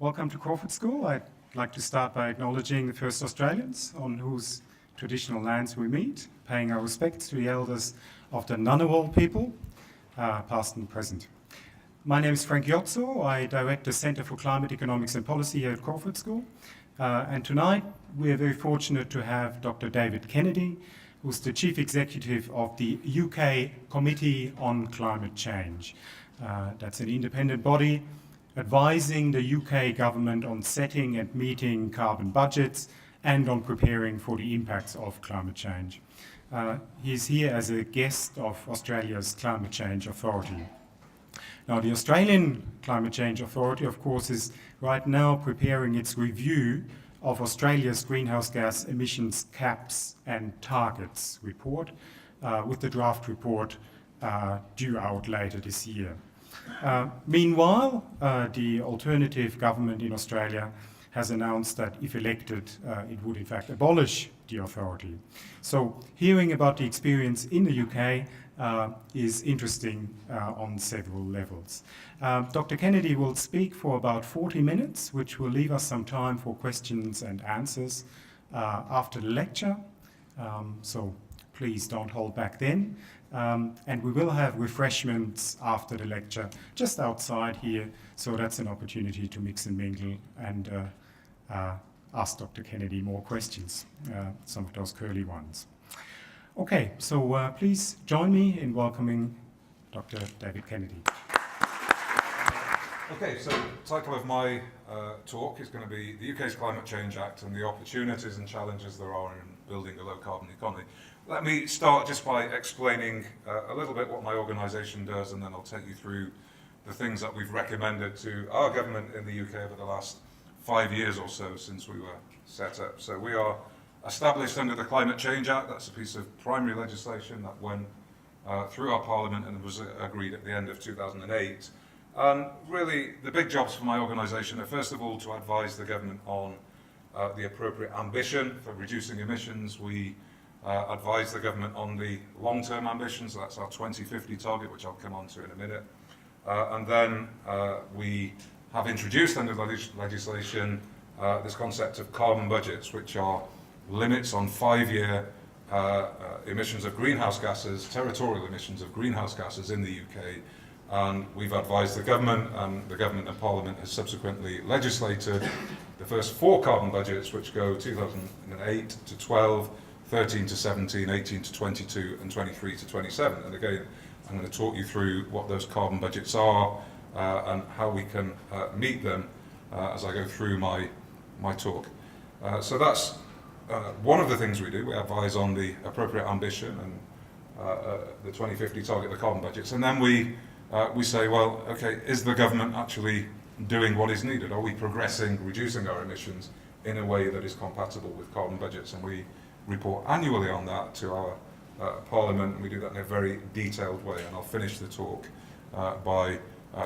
Welcome to Crawford School. I'd like to start by acknowledging the first Australians on whose traditional lands we meet, paying our respects to the elders of the Ngunnawal people, past and present. My name is Frank Yotzo. I direct the Centre for Climate Economics and Policy here at Crawford School. And tonight we are very fortunate to have Dr. David Kennedy, who's the Chief Executive of the UK Committee on Climate Change. That's an independent body advising the UK government on setting and meeting carbon budgets and on preparing for the impacts of climate change. He's here as a guest of Australia's Climate Change Authority. Now, the Australian Climate Change Authority, of course, is right now preparing its review of Australia's greenhouse gas emissions caps and targets report, with the draft report due out later this year. Meanwhile, the alternative government in Australia has announced that if elected, it would in fact abolish the authority. So hearing about the experience in the UK is interesting on several levels. Dr. Kennedy will speak for about 40 minutes, which will leave us some time for questions and answers after the lecture. So please don't hold back then. And we will have refreshments after the lecture just outside here, so that's an opportunity to mix and mingle and ask Dr. Kennedy more questions, some of those curly ones. Okay, so please join me in welcoming Dr. David Kennedy. Okay, so the title of my talk is going to be the UK's Climate Change Act and the opportunities and challenges there are in building a low-carbon economy. Let me start just by explaining a little bit what my organisation does, and then I'll take you through the things that we've recommended to our government in the UK over the last 5 years or so since we were set up. So we are established under the Climate Change Act. That's a piece of primary legislation that went through our Parliament and was agreed at the end of 2008. And really, the big jobs for my organisation are, first of all, to advise the government on the appropriate ambition for reducing emissions. We advise the government on the long-term ambitions, so that's our 2050 target, which I'll come on to in a minute. And then we have introduced under legislation this concept of carbon budgets, which are limits on 5-year emissions of greenhouse gases, territorial emissions of greenhouse gases in the UK. And we've advised the government, and the government and Parliament has subsequently legislated the first 4 carbon budgets, which go 2008 to 12, 13 to 17, 18 to 22, and 23 to 27. And again, I'm going to talk you through what those carbon budgets are and how we can meet them as I go through my talk. So that's one of the things we do. We advise on the appropriate ambition and the 2050 target, the carbon budgets. And then we say, well, okay, is the government actually doing what is needed? Are we progressing, reducing our emissions in a way that is compatible with carbon budgets? And we report annually on that to our Parliament, and we do that in a very detailed way. And I'll finish the talk by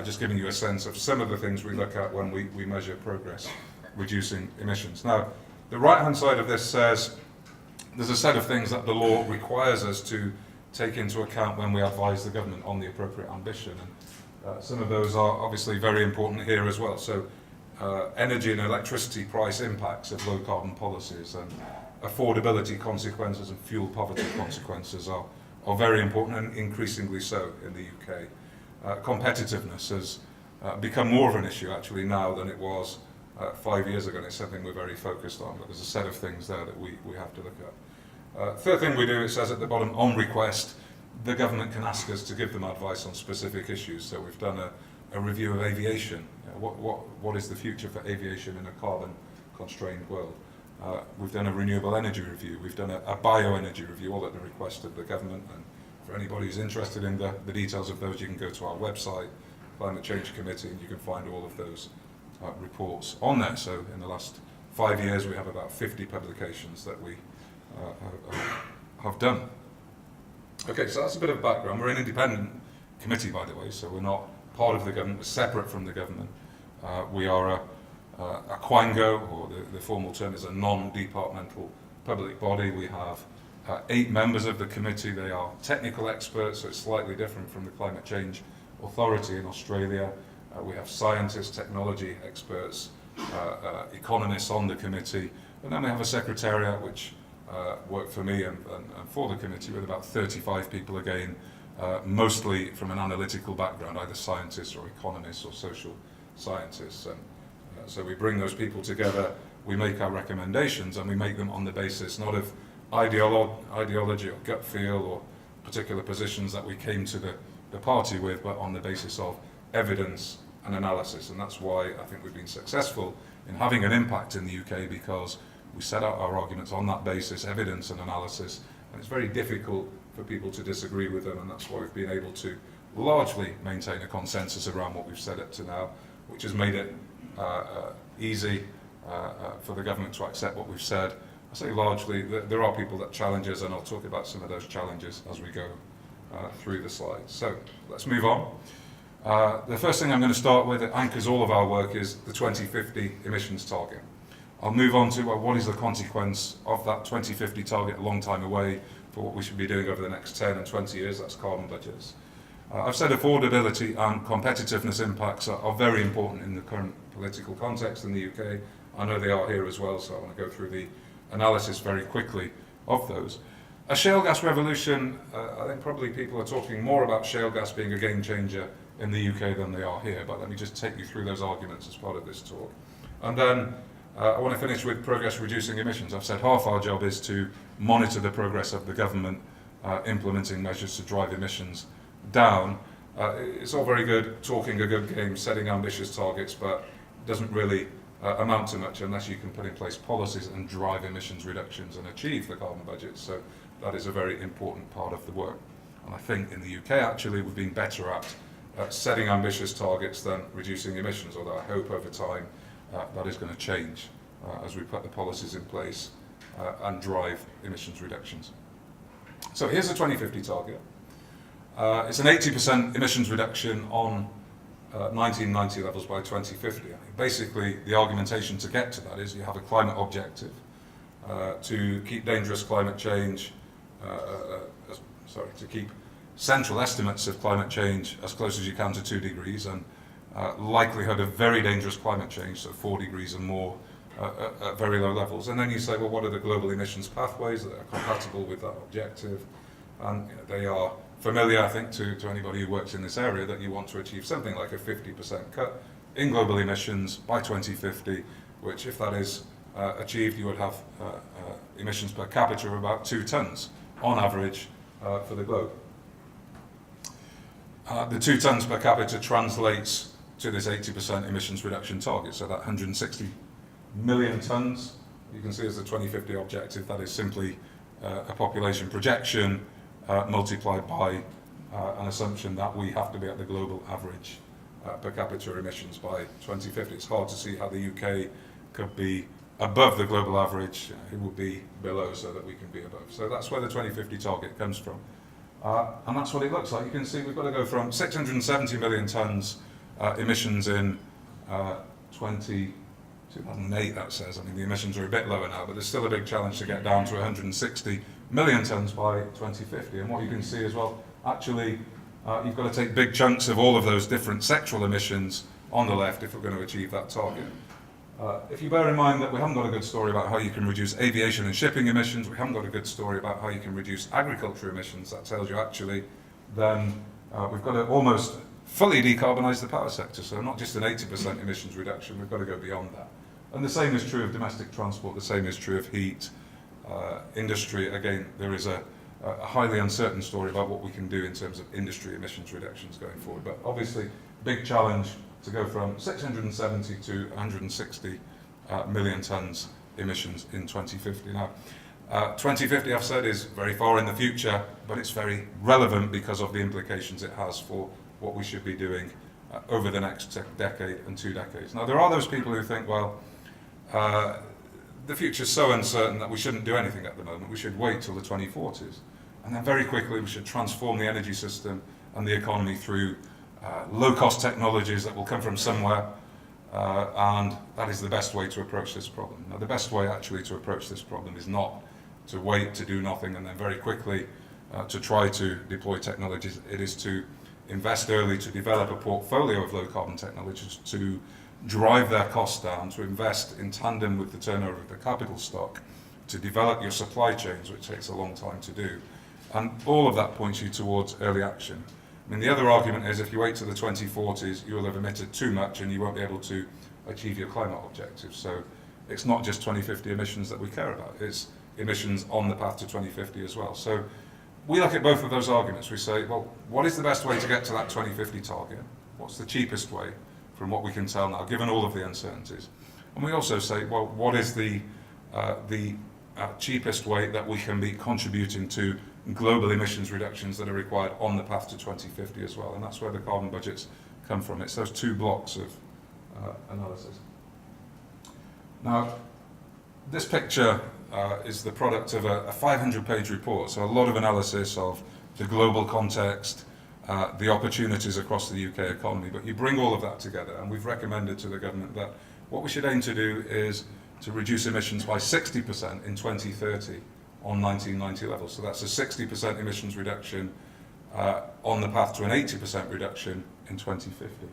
just giving you a sense of some of the things we look at when we measure progress reducing emissions. Now, the right-hand side of this says there's a set of things that the law requires us to take into account when we advise the government on the appropriate ambition. And some of those are obviously very important here as well. So energy and electricity price impacts of low carbon policies and affordability consequences and fuel poverty consequences are very important, and increasingly so in the UK. Competitiveness has become more of an issue actually now than it was 5 years ago, and it's something we're very focused on, but there's a set of things there that we have to look at. Third thing we do, it says at the bottom, on request, the government can ask us to give them advice on specific issues. So we've done a review of aviation. What is the future for aviation in a carbon-constrained world? We've done a renewable energy review. We've done a bioenergy review, all at the request of the government. And for anybody who's interested in the details of those, you can go to our website, Climate Change Committee, and you can find all of those reports on there. So in the last 5 years, we have about 50 publications that we have done. Okay, so that's a bit of background. We're an independent committee, by the way, so we're not part of the government, we're separate from the government. We are a Quango, or the formal term is a non-departmental public body. We have 8 members of the committee. They are technical experts, so it's slightly different from the Climate Change Authority in Australia. We have scientists, technology experts, economists on the committee, and then we have a secretariat which worked for me and for the committee with about 35 people again, mostly from an analytical background, either scientists or economists or social scientists. And so we bring those people together, we make our recommendations, and we make them on the basis not of ideology or gut feel or particular positions that we came to the party with, but on the basis of evidence and analysis. And that's why I think we've been successful in having an impact in the UK, because we set out our arguments on that basis, evidence and analysis, and it's very difficult for people to disagree with them, and that's why we've been able to largely maintain a consensus around what we've said up to now, which has made it easy for the government to accept what we've said. I say largely, there are people that challenge us, and I'll talk about some of those challenges as we go through the slides. So let's move on. The first thing I'm going to start with, that anchors all of our work, is the 2050 emissions target. I'll move on to what is the consequence of that 2050 target, a long time away, for what we should be doing over the next 10 and 20 years, that's carbon budgets. I've said affordability and competitiveness impacts are very important in the current political context in the UK. I know they are here as well, so I want to go through the analysis very quickly of those. A shale gas revolution, I think probably people are talking more about shale gas being a game changer in the UK than they are here, but let me just take you through those arguments as part of this talk. And then I want to finish with progress reducing emissions. I've said half our job is to monitor the progress of the government implementing measures to drive emissions down. It's all very good talking a good game, setting ambitious targets, but it doesn't really amount to much unless you can put in place policies and drive emissions reductions and achieve the carbon budget. So that is a very important part of the work. And I think in the UK actually we've been better at setting ambitious targets than reducing emissions, although I hope over time that is going to change as we put the policies in place and drive emissions reductions. So here's the 2050 target. It's an 80% emissions reduction on 1990 levels by 2050. Basically, the argumentation to get to that is you have a climate objective to keep dangerous climate change, to keep central estimates of climate change as close as you can to 2 degrees, and likelihood of very dangerous climate change, so 4 degrees and more at very low levels. And then you say, well, what are the global emissions pathways that are compatible with that objective? And they are familiar, I think, to anybody who works in this area, that you want to achieve something like a 50% cut in global emissions by 2050, which, if that is achieved, you would have emissions per capita of about 2 tons on average for the globe. The 2 tons per capita translates to this 80% emissions reduction target, so that 160 million tons, you can see as the 2050 objective, that is simply a population projection multiplied by an assumption that we have to be at the global average per capita emissions by 2050. It's hard to see how the UK could be above the global average. It would be below so that we can be above. So that's where the 2050 target comes from. And that's what it looks like. You can see we've got to go from 670 million tonnes emissions in 2008, that says. I mean, the emissions are a bit lower now, but there's still a big challenge to get down to 160 million tonnes by 2050. And what you can see as well, actually, you've got to take big chunks of all of those different sectoral emissions on the left if we're going to achieve that target. If you bear in mind that we haven't got a good story about how you can reduce aviation and shipping emissions, we haven't got a good story about how you can reduce agriculture emissions, that tells you actually then we've got to almost fully decarbonise the power sector. So not just an 80% emissions reduction, we've got to go beyond that. And the same is true of domestic transport, the same is true of heat, industry. Again, there is a highly uncertain story about what we can do in terms of industry emissions reductions going forward. But obviously, big challenge to go from 670 to 160 million tonnes emissions in 2050. Now, 2050, I've said, is very far in the future, but it's very relevant because of the implications it has for what we should be doing over the next decade and 2 decades. Now, there are those people who think, well, the future is so uncertain that we shouldn't do anything at the moment. We should wait till the 2040s. And then very quickly, we should transform the energy system and the economy through low-cost technologies that will come from somewhere, and that is the best way to approach this problem. Now, the best way actually to approach this problem is not to wait to do nothing and then very quickly to try to deploy technologies. It is to invest early, to develop a portfolio of low-carbon technologies, to drive their costs down, to invest in tandem with the turnover of the capital stock, to develop your supply chains, which takes a long time to do. And all of that points you towards early action. I mean, the other argument is if you wait to the 2040s, you will have emitted too much and you won't be able to achieve your climate objectives. So it's not just 2050 emissions that we care about, it's emissions on the path to 2050 as well. So we look at both of those arguments. We say, well, what is the best way to get to that 2050 target? What's the cheapest way from what we can tell now, given all of the uncertainties? And we also say, well, what is the cheapest way that we can be contributing to global emissions reductions that are required on the path to 2050 as well? And that's where the carbon budgets come from. It's those two blocks of analysis. Now, this picture is the product of a 500-page report, so a lot of analysis of the global context, the opportunities across the UK economy, but you bring all of that together, and we've recommended to the government that what we should aim to do is to reduce emissions by 60% in 2030 on 1990 levels. So that's a 60% emissions reduction on the path to an 80% reduction in 2050.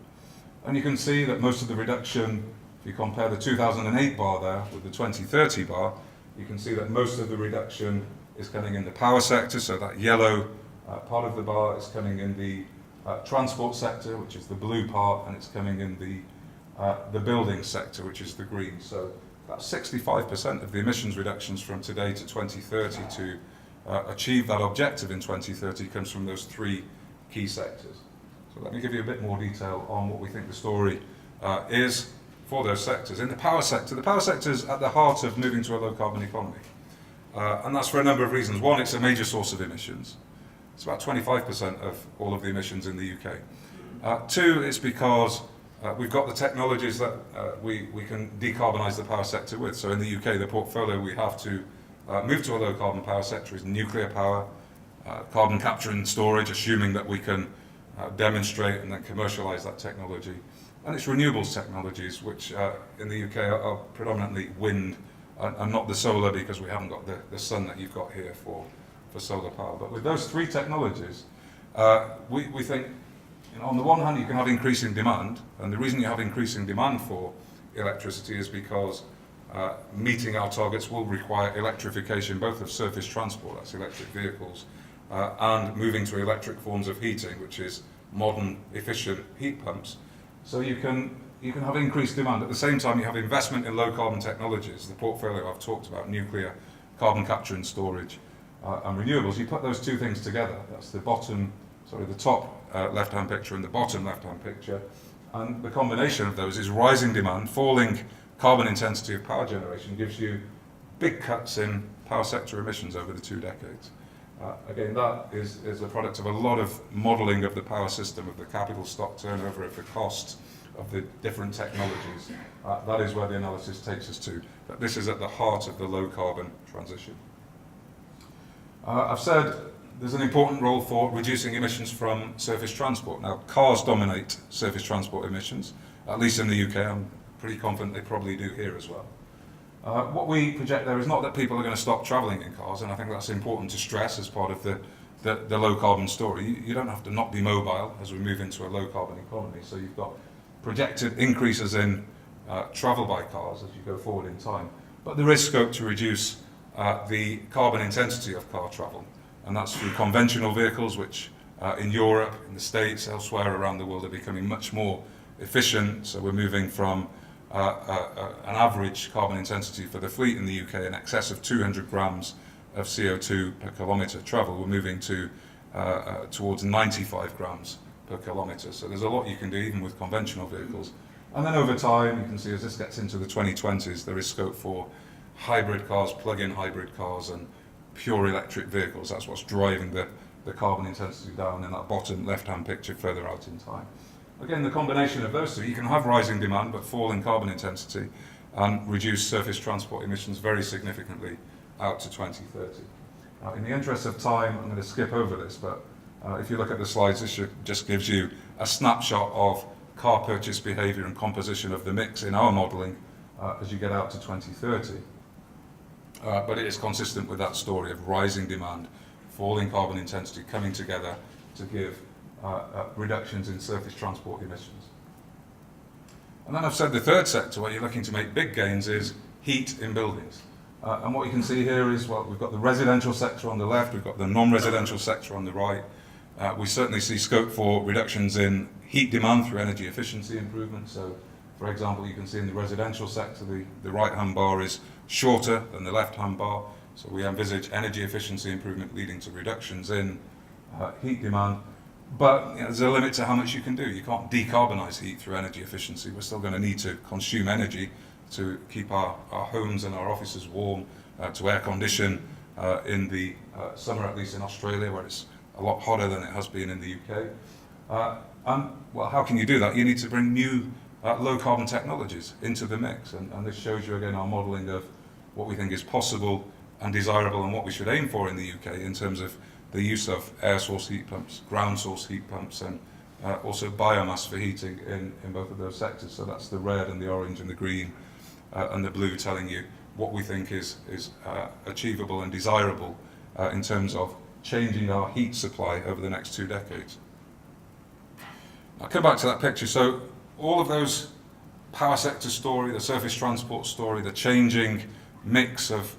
And you can see that most of the reduction, if you compare the 2008 bar there with the 2030 bar, you can see that most of the reduction is coming in the power sector, so that yellow part of the bar is coming in the transport sector, which is the blue part, and it's coming in the building sector, which is the green. So about 65% of the emissions reductions from today to 2030 to achieve that objective in 2030 comes from those three key sectors. So let me give you a bit more detail on what we think the story is for those sectors. In the power sector is at the heart of moving to a low carbon economy. And that's for a number of reasons. One, it's a major source of emissions. It's about 25% of all of the emissions in the UK. Two, it's because we've got the technologies that we can decarbonise the power sector with. So in the UK, the portfolio we have to move to a low carbon power sector is nuclear power, carbon capture and storage, assuming that we can demonstrate and then commercialise that technology. And it's renewables technologies, which in the UK are predominantly wind and not the solar, because we haven't got the sun that you've got here for solar power. But with those three technologies, we think, on the one hand, you can have increasing demand, and the reason you have increasing demand for electricity is because meeting our targets will require electrification, both of surface transport, that's electric vehicles, and moving to electric forms of heating, which is modern, efficient heat pumps. So you can have increased demand. At the same time, you have investment in low carbon technologies, the portfolio I've talked about, nuclear, carbon capture and storage, and renewables. You put those two things together, that's the top left-hand picture and the bottom left-hand picture, and the combination of those is rising demand, falling carbon intensity of power generation gives you big cuts in power sector emissions over the 2 decades. Again, that is a product of a lot of modelling of the power system, of the capital stock turnover, of the cost of the different technologies. That is where the analysis takes us to. But this is at the heart of the low carbon transition. I've said there's an important role for reducing emissions from surface transport. Now, cars dominate surface transport emissions, at least in the UK. I'm pretty confident they probably do here as well. What we project there is not that people are going to stop travelling in cars, and I think that's important to stress as part of the low carbon story. You don't have to not be mobile as we move into a low carbon economy. So you've got projected increases in travel by cars as you go forward in time. But there is scope to reduce the carbon intensity of car travel. And that's through conventional vehicles, which in Europe, in the States, elsewhere around the world are becoming much more efficient. So we're moving from an average carbon intensity for the fleet in the UK in excess of 200 grams of CO2 per kilometre travel. We're moving to towards 95 grams per kilometre. So there's a lot you can do even with conventional vehicles. And then over time, you can see as this gets into the 2020s, there is scope for hybrid cars, plug-in hybrid cars, and pure electric vehicles. That's what's driving the carbon intensity down in that bottom left-hand picture further out in time. Again, the combination of those two, you can have rising demand but falling carbon intensity and reduce surface transport emissions very significantly out to 2030. In the interest of time, I'm going to skip over this, but if you look at the slides, this just gives you a snapshot of car purchase behaviour and composition of the mix in our modelling as you get out to 2030. But it is consistent with that story of rising demand, falling carbon intensity coming together to give reductions in surface transport emissions. And then I've said the third sector where you're looking to make big gains is heat in buildings. And what you can see here is, well, we've got the residential sector on the left, we've got the non-residential sector on the right. We certainly see scope for reductions in heat demand through energy efficiency improvements. So, for example, you can see in the residential sector, the right-hand bar is shorter than the left-hand bar. So we envisage energy efficiency improvement leading to reductions in heat demand. But there's a limit to how much you can do. You can't decarbonise heat through energy efficiency. We're still going to need to consume energy to keep our homes and our offices warm, to air condition in the summer, at least in Australia, where it's a lot hotter than it has been in the UK. And, well, how can you do that? You need to bring new low-carbon technologies into the mix. And this shows you, again, our modelling of what we think is possible and desirable and what we should aim for in the UK in terms of the use of air source heat pumps, ground source heat pumps, and also biomass for heating in both of those sectors. So that's the red and the orange and the green and the blue, telling you what we think is achievable and desirable in terms of changing our heat supply over the next 2 decades. I'll come back to that picture. So all of those power sector story, the surface transport story, the changing mix of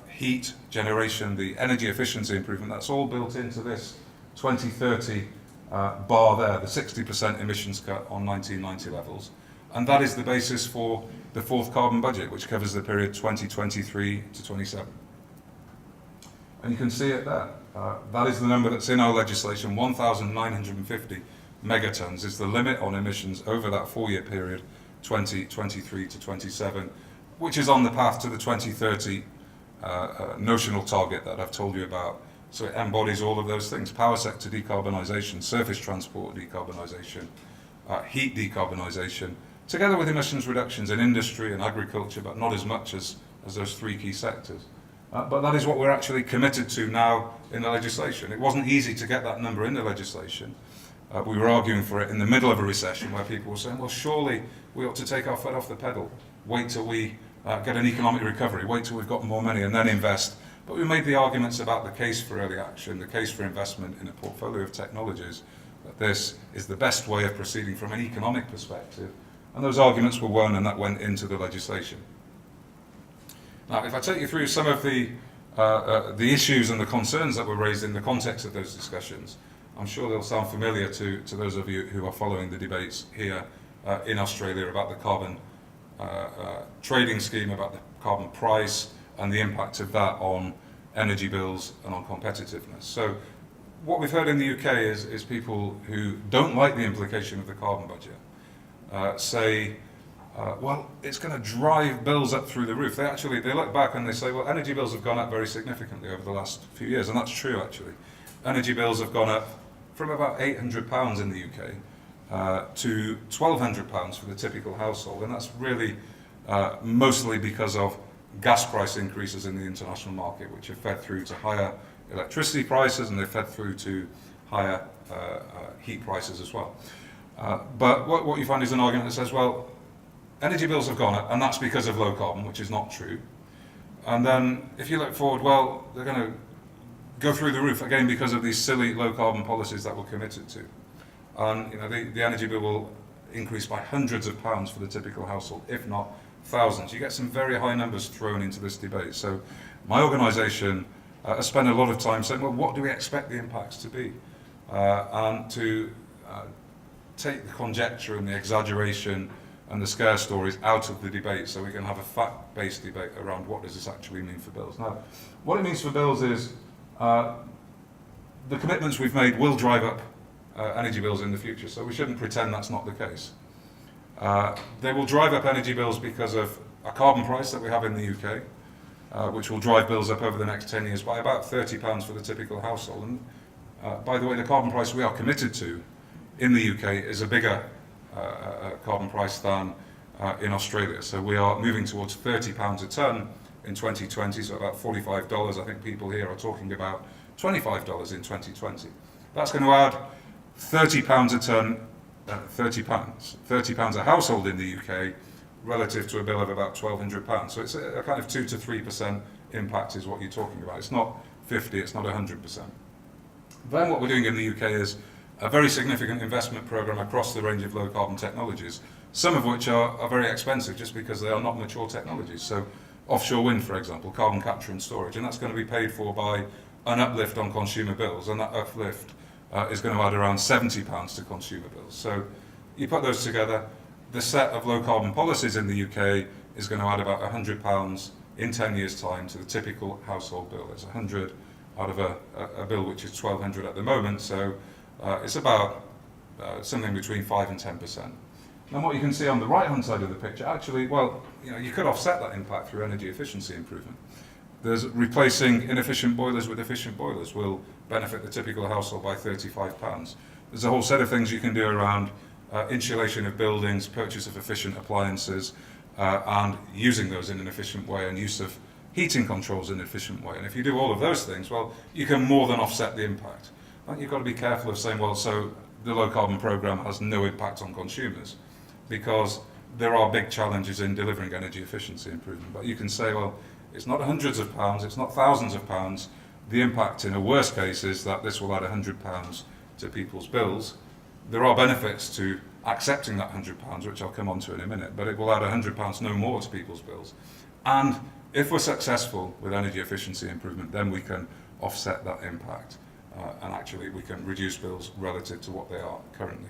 heat generation, the energy efficiency improvement, that's all built into this 2030 bar there, the 60% emissions cut on 1990 levels. And that is the basis for the fourth carbon budget, which covers the period 2023 to 27. And you can see it there. That is the number that's in our legislation. 1,950 megatons is the limit on emissions over that 4-year period, 2023 to 27, which is on the path to the 2030 notional target that I've told you about. So it embodies all of those things: power sector decarbonisation, surface transport decarbonisation, heat decarbonisation, together with emissions reductions in industry and agriculture, but not as much as those 3 key sectors. But that is what we're actually committed to now in the legislation. It wasn't easy to get that number in the legislation. We were arguing for it in the middle of a recession where people were saying, well, surely we ought to take our foot off the pedal, wait till we get an economic recovery, wait till we've got more money and then invest. But we made the arguments about the case for early action, the case for investment in a portfolio of technologies, that this is the best way of proceeding from an economic perspective. And those arguments were won, and that went into the legislation. Now, if I take you through some of the issues and the concerns that were raised in the context of those discussions, I'm sure they'll sound familiar to those of you who are following the debates here in Australia about the carbon trading scheme, about the carbon price, and the impact of that on energy bills and on competitiveness. So what we've heard in the UK is people who don't like the implication of the carbon budget say, well, it's going to drive bills up through the roof. They look back and they say, well, energy bills have gone up very significantly over the last few years, and that's true, actually. Energy bills have gone up from about £800 in the UK to £1,200 for the typical household, and that's really mostly because of gas price increases in the international market, which have fed through to higher electricity prices, and they've fed through to higher heat prices as well. But what you find is an argument that says, well, energy bills have gone up, and that's because of low carbon, which is not true. And then if you look forward, well, they're going to go through the roof again because of these silly low carbon policies that we're committed to. And the energy bill will increase by hundreds of pounds for the typical household, if not thousands. You get some very high numbers thrown into this debate. So my organisation has spent a lot of time saying, well, what do we expect the impacts to be? And to take the conjecture and the exaggeration and the scare stories out of the debate so we can have a fact-based debate around what does this actually mean for bills. Now, what it means for bills is the commitments we've made will drive up energy bills in the future, so we shouldn't pretend that's not the case. They will drive up energy bills because of a carbon price that we have in the UK, which will drive bills up over the next 10 years by about £30 for the typical household. And by the way, the carbon price we are committed to in the UK is a bigger carbon price than in Australia. So we are moving towards £30 a tonne in 2020, so about $45. I think people here are talking about $25 in 2020. That's going to add £30 a tonne, £30 a household in the UK, relative to a bill of about £1,200. So it's a kind of 2 to 3% impact is what you're talking about. It's not 50, it's not 100%. Then what we're doing in the UK is a very significant investment program across the range of low carbon technologies, some of which are very expensive just because they are not mature technologies. So offshore wind, for example, carbon capture and storage, and that's going to be paid for by an uplift on consumer bills, and that uplift is going to add around £70 to consumer bills. So you put those together, the set of low carbon policies in the UK is going to add about £100 in 10 years' time to the typical household bill. It's 100 out of a bill which is 1,200 at the moment, so it's about something between 5 and 10%. And what you can see on the right-hand side of the picture, actually, well, you could offset that impact through energy efficiency improvement. There's replacing inefficient boilers with efficient boilers will benefit the typical household by £35. There's a whole set of things you can do around insulation of buildings, purchase of efficient appliances, and using those in an efficient way, and use of heating controls in an efficient way. And if you do all of those things, well, you can more than offset the impact. And you've got to be careful of saying, well, so the low carbon programme has no impact on consumers, because there are big challenges in delivering energy efficiency improvement. But you can say, well, it's not hundreds of pounds, it's not thousands of pounds. The impact in a worst case is that this will add £100 to people's bills. There are benefits to accepting that £100, which I'll come on to in a minute, but it will add £100 no more to people's bills. And if we're successful with energy efficiency improvement, then we can offset that impact, and actually we can reduce bills relative to what they are currently.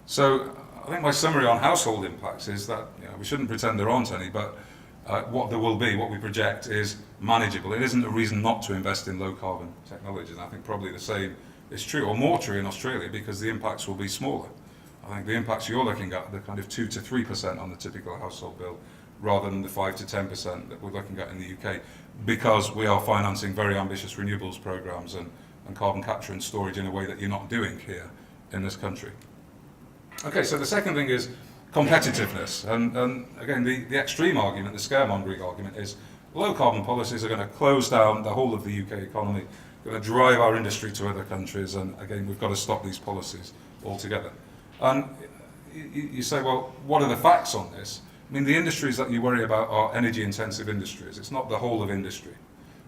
So I think my summary on household impacts is that we shouldn't pretend there aren't any, but what there will be, what we project, is manageable. It isn't a reason not to invest in low carbon technologies. And I think probably the same is true, or more true in Australia, because the impacts will be smaller. I think the impacts you're looking at are the kind of 2 to 3% on the typical household bill, rather than the 5 to 10% that we're looking at in the UK, because we are financing very ambitious renewables programs and carbon capture and storage in a way that you're not doing here in this country. Okay, so the second thing is competitiveness. And again, the extreme argument, the scaremongering argument, is low carbon policies are going to close down the whole of the UK economy, going to drive our industry to other countries, and again, we've got to stop these policies altogether. And you say, well, what are the facts on this? I mean, the industries that you worry about are energy intensive industries. It's not the whole of industry.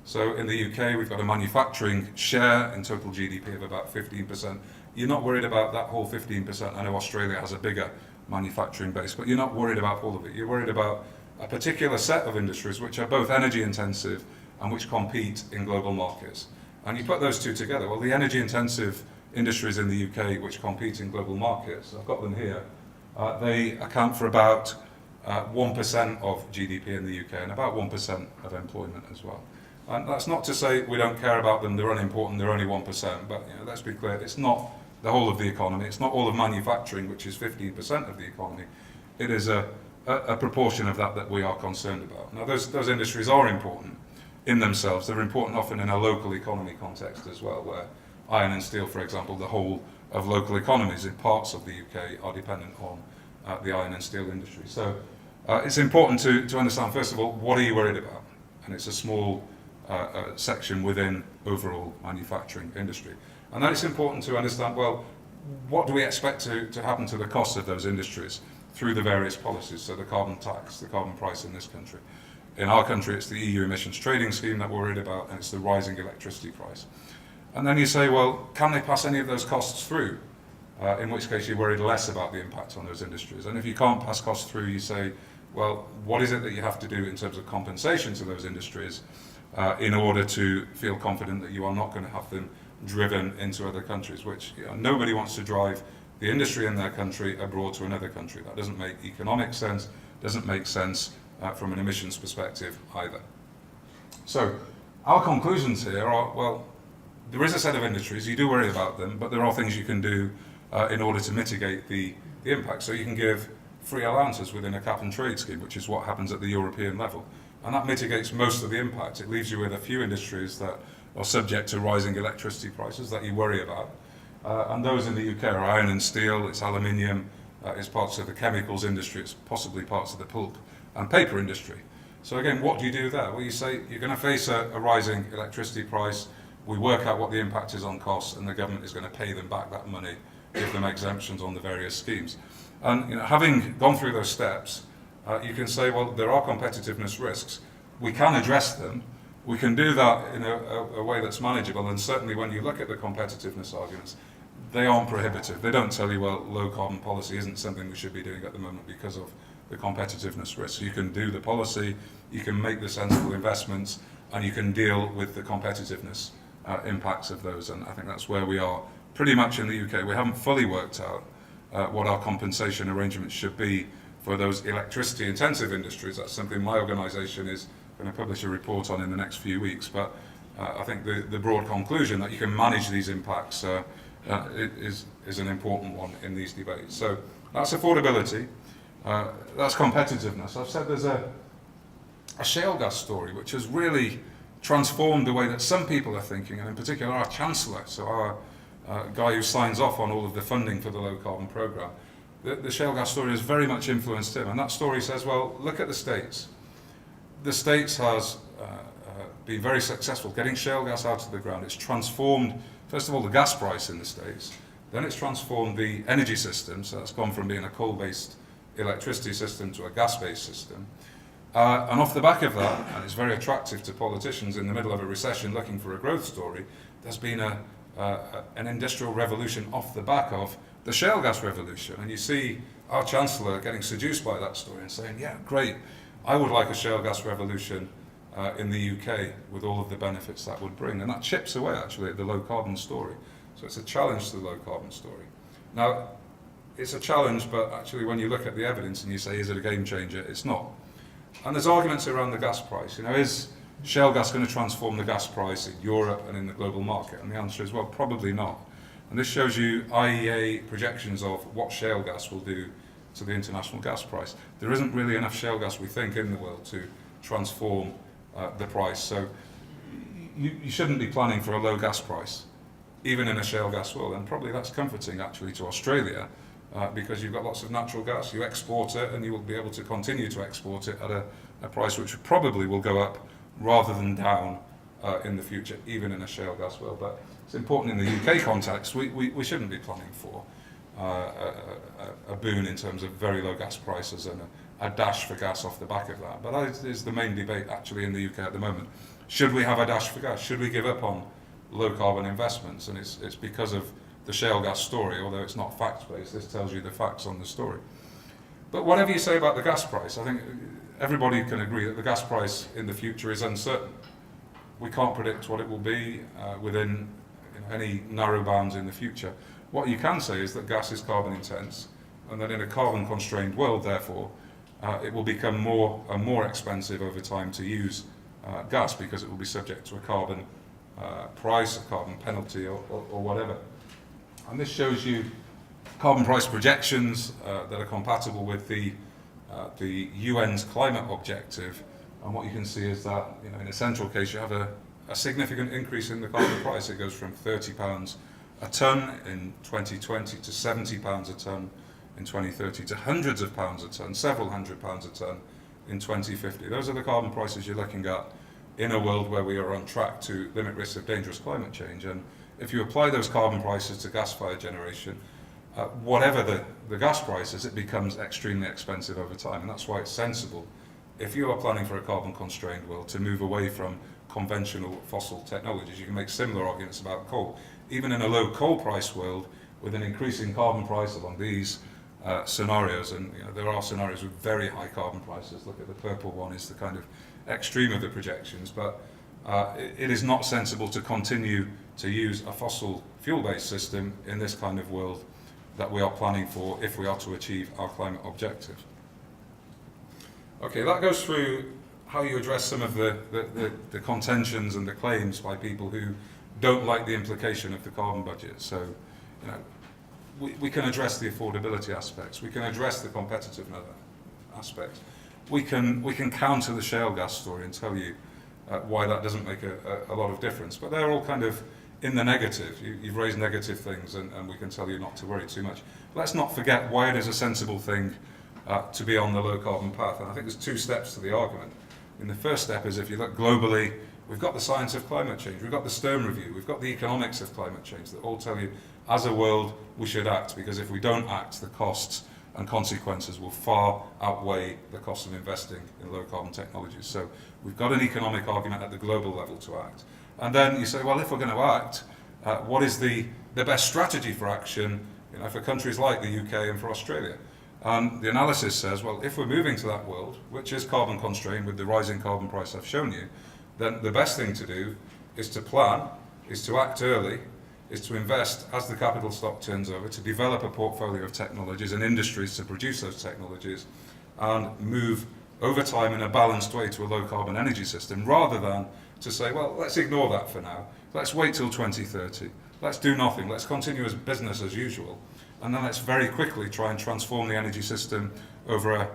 So in the UK, we've got a manufacturing share in total GDP of about 15%. You're not worried about that whole 15%. I know Australia has a bigger manufacturing base, but you're not worried about all of it. You're worried about a particular set of industries which are both energy intensive and which compete in global markets. And you put those two together, well, the energy intensive industries in the UK which compete in global markets, I've got them here, they account for about 1% of GDP in the UK and about 1% of employment as well. And that's not to say we don't care about them, they're unimportant, they're only 1%, but let's be clear, it's not the whole of the economy, it's not all of manufacturing, which is 15% of the economy. It is a proportion of that we are concerned about. Now those industries are important in themselves, they're important often in a local economy context as well, where iron and steel, for example, the whole of local economies in parts of the UK are dependent on the iron and steel industry. So it's important to understand, first of all, what are you worried about? And it's a small section within overall manufacturing industry. And then it's important to understand, well, what do we expect to happen to the cost of those industries through the various policies? So the carbon tax, the carbon price in this country. In our country, it's the EU emissions trading scheme that we're worried about, and it's the rising electricity price. And then you say, well, can they pass any of those costs through? In which case you're worried less about the impact on those industries. And if you can't pass costs through, you say, well, what is it that you have to do in terms of compensation to those industries in order to feel confident that you are not going to have them driven into other countries, which nobody wants to drive the industry in their country abroad to another country. That doesn't make economic sense, doesn't make sense from an emissions perspective either. So our conclusions here are, well, there is a set of industries, you do worry about them, but there are things you can do in order to mitigate the impact. So you can give free allowances within a cap and trade scheme, which is what happens at the European level. And that mitigates most of the impact. It leaves you with a few industries that are subject to rising electricity prices that you worry about. And those in the UK are iron and steel, it's aluminium, it's parts of the chemicals industry, it's possibly parts of the pulp and paper industry. So again, what do you do there? Well, you say you're going to face a rising electricity price, we work out what the impact is on costs, and the government is going to pay them back that money, give them exemptions on the various schemes. And having gone through those steps, you can say, well, there are competitiveness risks. We can address them. We can do that in a way that's manageable, and certainly when you look at the competitiveness arguments, they aren't prohibitive. They don't tell you, well, low carbon policy isn't something we should be doing at the moment because of the competitiveness risks. You can do the policy, you can make the sensible investments, and you can deal with the competitiveness impacts of those. And I think that's where we are pretty much in the UK. We haven't fully worked out what our compensation arrangements should be for those electricity intensive industries. That's something my organisation is going to publish a report on in the next few weeks. But I think the broad conclusion that you can manage these impacts is an important one in these debates. So that's affordability, that's competitiveness. I've said there's a shale gas story which has really transformed the way that some people are thinking, and in particular our Chancellor, so our guy who signs off on all of the funding for the low carbon programme. The shale gas story has very much influenced him, and that story says, well, look at the States. The States has been very successful getting shale gas out of the ground. It's transformed, first of all, the gas price in the States, then it's transformed the energy system, so that's gone from being a coal-based electricity system to a gas-based system. And off the back of that, and it's very attractive to politicians in the middle of a recession looking for a growth story, there's been an industrial revolution off the back of the shale gas revolution. And you see our Chancellor getting seduced by that story and saying, yeah, great, I would like a shale gas revolution in the UK with all of the benefits that would bring. And that chips away actually at the low carbon story. So it's a challenge to the low carbon story. Now, it's a challenge, but actually when you look at the evidence and you say, is it a game changer? It's not. And there's arguments around the gas price. You know, is shale gas going to transform the gas price in Europe and in the global market? And the answer is, well, probably not. And this shows you IEA projections of what shale gas will do to the international gas price. There isn't really enough shale gas, we think, in the world to transform the price. So you shouldn't be planning for a low gas price, even in a shale gas world. And probably that's comforting, actually, to Australia, because you've got lots of natural gas, you export it, and you will be able to continue to export it at a price which probably will go up rather than down in the future, even in a shale gas world. But it's important in the UK context, we shouldn't be planning for a boon in terms of very low gas prices and a dash for gas off the back of that. But that is the main debate actually in the UK at the moment. Should we have a dash for gas? Should we give up on low carbon investments? And it's because of the shale gas story, although it's not fact-based. This tells you the facts on the story. But whatever you say about the gas price, I think everybody can agree that the gas price in the future is uncertain. We can't predict what it will be within any narrow bounds in the future. What you can say is that gas is carbon intense, and that in a carbon constrained world, therefore, it will become more and more expensive over time to use gas, because it will be subject to a carbon price, a carbon penalty, or whatever. And this shows you carbon price projections that are compatible with the UN's climate objective. And what you can see is that, in a central case, you have a significant increase in the carbon price. It goes from £30 a tonne in 2020 to £70 a tonne in 2030 to hundreds of pounds a tonne, several £100s a tonne in 2050. Those are the carbon prices you're looking at in a world where we are on track to limit risks of dangerous climate change. And if you apply those carbon prices to gas-fired generation, whatever the gas price is, it becomes extremely expensive over time. And that's why it's sensible, if you are planning for a carbon-constrained world, to move away from conventional fossil technologies. You can make similar arguments about coal. Even in a low coal price world, with an increasing carbon price along these scenarios, and there are scenarios with very high carbon prices. Look at the purple one, is the kind of extreme of the projections. But it is not sensible to continue to use a fossil fuel-based system in this kind of world that we are planning for if we are to achieve our climate objectives. Okay, that goes through how you address some of the contentions and the claims by people who don't like the implication of the carbon budget. So, we can address the affordability aspects, we can address the competitiveness aspects, we can counter the shale gas story and tell you why that doesn't make a lot of difference. But they're all kind of in the negative. You've raised negative things, and we can tell you not to worry too much. Let's not forget why it is a sensible thing to be on the low carbon path. And I think there's two steps to the argument. And the first step is, if you look globally, we've got the science of climate change, we've got the Stern Review, we've got the economics of climate change that all tell you, as a world, we should act, because if we don't act, the costs and consequences will far outweigh the cost of investing in low carbon technologies. So we've got an economic argument at the global level to act. And then you say, well, if we're going to act, what is the the best strategy for action, for countries like the UK and for Australia. And the analysis says, well, if we're moving to that world, which is carbon constrained with the rising carbon price I've shown you, then the best thing to do is to plan, is to act early, is to invest as the capital stock turns over, to develop a portfolio of technologies and industries to produce those technologies, and move over time in a balanced way to a low carbon energy system, rather than to say, well, let's ignore that for now, let's wait till 2030, let's do nothing, let's continue as business as usual, and then let's very quickly try and transform the energy system over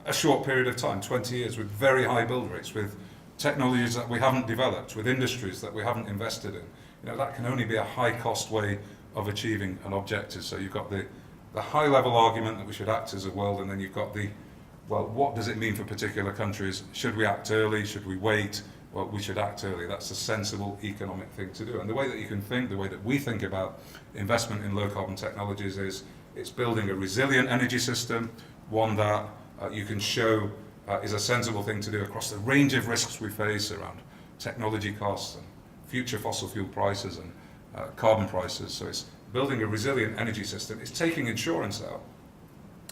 a short period of time, 20 years, with very high build rates, with technologies that we haven't developed, with industries that we haven't invested in. That can only be a high-cost way of achieving an objective. So you've got the high-level argument that we should act as a world, and then you've got well, what does it mean for particular countries? Should we act early? Should we wait? Well, we should act early. That's a sensible economic thing to do. And the way that you can think, the way that we think about investment in low-carbon technologies is it's building a resilient energy system, one that you can show is a sensible thing to do across the range of risks we face around technology costs and future fossil fuel prices and carbon prices. So it's building a resilient energy system. It's taking insurance out.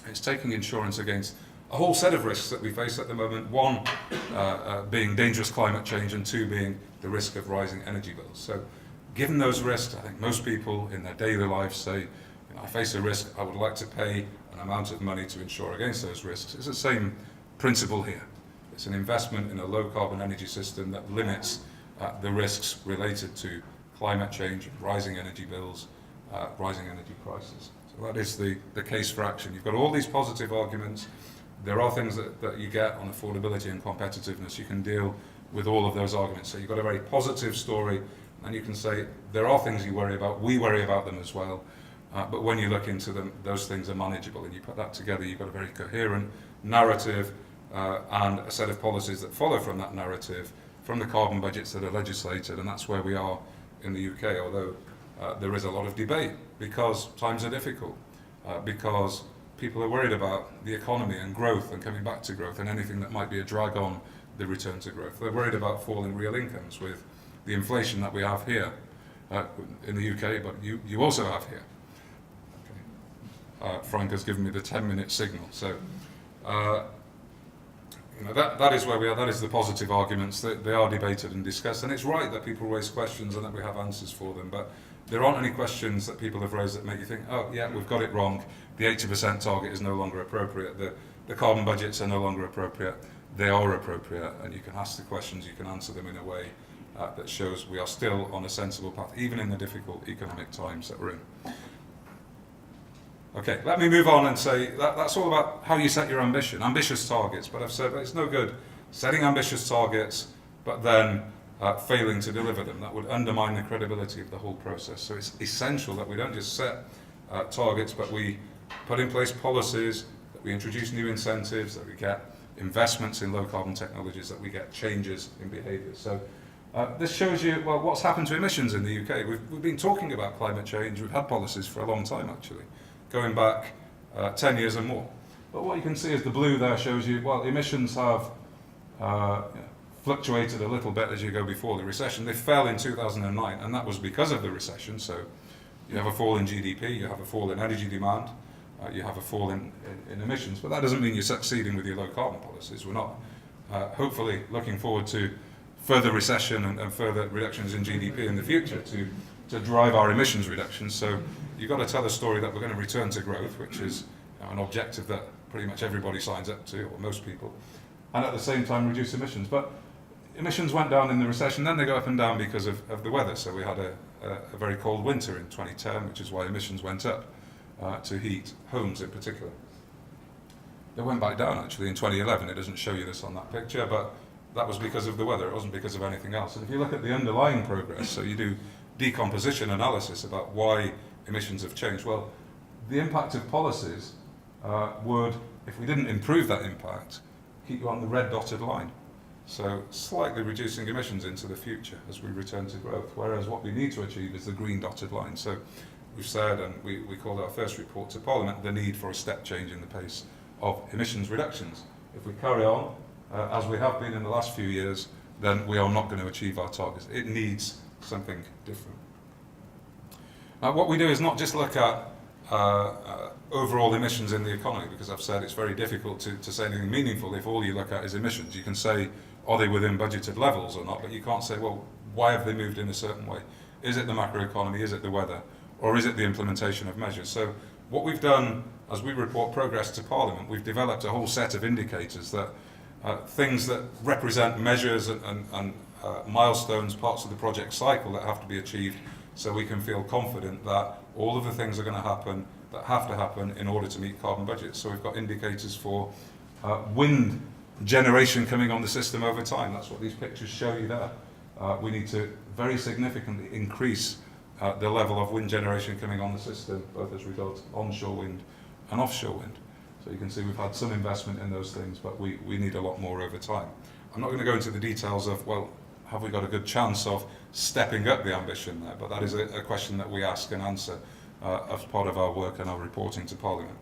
It's taking insurance against a whole set of risks that we face at the moment. One being dangerous climate change, and two being the risk of rising energy bills. So given those risks, I think most people in their daily lives say, I face a risk, I would like to pay an amount of money to insure against those risks. It's the same principle here. It's an investment in a low carbon energy system that limits the risks related to climate change, rising energy bills, rising energy prices. So that is the case for action. You've got all these positive arguments. There are things that you get on affordability and competitiveness. You can deal with all of those arguments. So you've got a very positive story, and you can say there are things you worry about. We worry about them as well. But when you look into them, those things are manageable, and you put that together, you've got a very coherent narrative and a set of policies that follow from that narrative, from the carbon budgets that are legislated, and that's where we are in the UK, although there is a lot of debate because times are difficult, because people are worried about the economy and growth and coming back to growth and anything that might be a drag on the return to growth. They're worried about falling real incomes with the inflation that we have here in the UK, but you also have here. Okay. Frank has given me the 10-minute signal, so that is where we are. That is the positive arguments. That they are debated and discussed, and it's right that people raise questions and that we have answers for them, but there aren't any questions that people have raised that make you think, oh yeah, we've got it wrong, the 80% target is no longer appropriate, the carbon budgets are no longer appropriate. They are appropriate, and you can ask the questions, you can answer them in a way that shows we are still on a sensible path, even in the difficult economic times that we're in. Okay, let me move on and say that's all about how you set your ambition, ambitious targets. But I've said it's no good setting ambitious targets, but then failing to deliver them. That would undermine the credibility of the whole process. So it's essential that we don't just set targets, but we put in place policies, that we introduce new incentives, that we get investments in low carbon technologies, that we get changes in behaviour. So this shows you, well, what's happened to emissions in the UK. We've been talking about climate change. We've had policies for a long time, actually, going back 10 years or more. But what you can see is the blue there shows you, well, emissions have fluctuated a little bit as you go before the recession. They fell in 2009, and that was because of the recession. So you have a fall in GDP, you have a fall in energy demand, you have a fall in emissions. But that doesn't mean you're succeeding with your low carbon policies. We're not hopefully looking forward to further recession and further reductions in GDP in the future to drive our emissions reductions. So you've got to tell a story that we're going to return to growth, which is an objective that pretty much everybody signs up to, or most people, and at the same time reduce emissions. But emissions went down in the recession, then they go up and down because of the weather. So we had a very cold winter in 2010, which is why emissions went up to heat homes in particular. They went back down actually in 2011. It doesn't show you this on that picture, but that was because of the weather. It wasn't because of anything else. And if you look at the underlying progress, so you do decomposition analysis about why emissions have changed. Well, the impact of policies would, if we didn't improve that impact, keep you on the red dotted line. So slightly reducing emissions into the future as we return to growth, whereas what we need to achieve is the green dotted line. So we've said, and we called our first report to Parliament, the need for a step change in the pace of emissions reductions. If we carry on as we have been in the last few years, then we are not going to achieve our targets. It needs something different. What we do is not just look at overall emissions in the economy, because I've said it's very difficult to say anything meaningful if all you look at is emissions. You can say, are they within budgeted levels or not, but you can't say, well, why have they moved in a certain way? Is it the macroeconomy, is it the weather, or is it the implementation of measures? So what we've done as we report progress to Parliament, we've developed a whole set of indicators that things that represent measures and milestones, parts of the project cycle that have to be achieved, so we can feel confident that all of the things are going to happen that have to happen in order to meet carbon budgets. So we've got indicators for wind generation coming on the system over time. That's what these pictures show you there. We need to very significantly increase the level of wind generation coming on the system, both as regards onshore wind and offshore wind. So you can see we've had some investment in those things, but we need a lot more over time. I'm not going to go into the details of, well, have we got a good chance of stepping up the ambition there? But that is a question that we ask and answer as part of our work and our reporting to Parliament.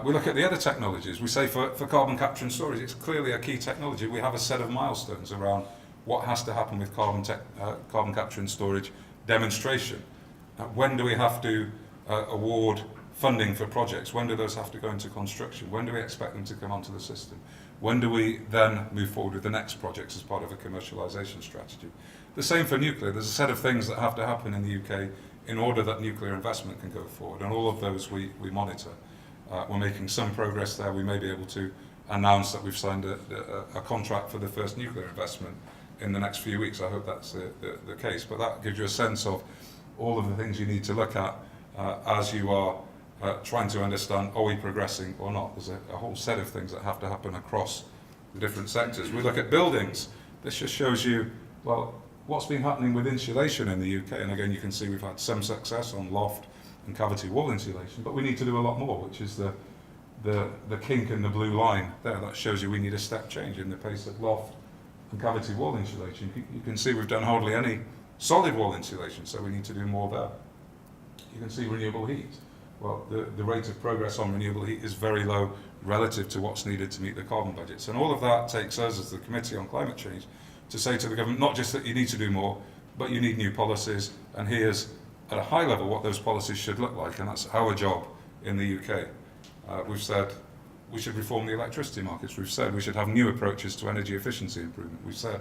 We look at the other technologies. We say for carbon capture and storage, it's clearly a key technology. We have a set of milestones around what has to happen with carbon capture and storage demonstration. When do we have to award funding for projects? When do those have to go into construction? When do we expect them to come onto the system? When do we then move forward with the next projects as part of a commercialisation strategy? The same for nuclear. There's a set of things that have to happen in the UK in order that nuclear investment can go forward, and all of those we monitor. We're making some progress there. We may be able to announce that we've signed a contract for the first nuclear investment in the next few weeks. I hope that's the case, but that gives you a sense of all of the things you need to look at as you are trying to understand, are we progressing or not? There's a whole set of things that have to happen across the different sectors. We look at buildings. This just shows you, well, what's been happening with insulation in the UK. And again, you can see we've had some success on loft and cavity wall insulation, but we need to do a lot more, which is the kink in the blue line there. That shows you we need a step change in the pace of loft and cavity wall insulation. You can see we've done hardly any solid wall insulation, so we need to do more there. You can see renewable heat. Well, the rate of progress on renewable heat is very low relative to what's needed to meet the carbon budgets. And all of that takes us as the Committee on Climate Change to say to the government, not just that you need to do more, but you need new policies, and here's at a high level what those policies should look like, and that's our job in the UK. We've said we should reform the electricity markets. We've said we should have new approaches to energy efficiency improvement. We've said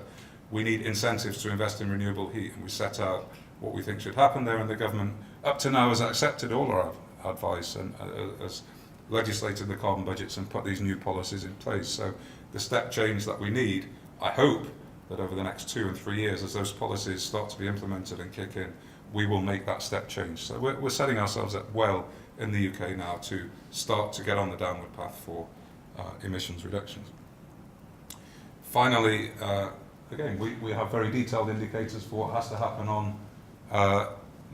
we need incentives to invest in renewable heat, and we set out what we think should happen there, and the government up to now has accepted all our advice and has legislated the carbon budgets and put these new policies in place. So the step change that we need, I hope that over the next 2 and 3 years, as those policies start to be implemented and kick in, we will make that step change. So we're setting ourselves up well in the UK now to start to get on the downward path for emissions reductions. Finally, again, we have very detailed indicators for what has to happen on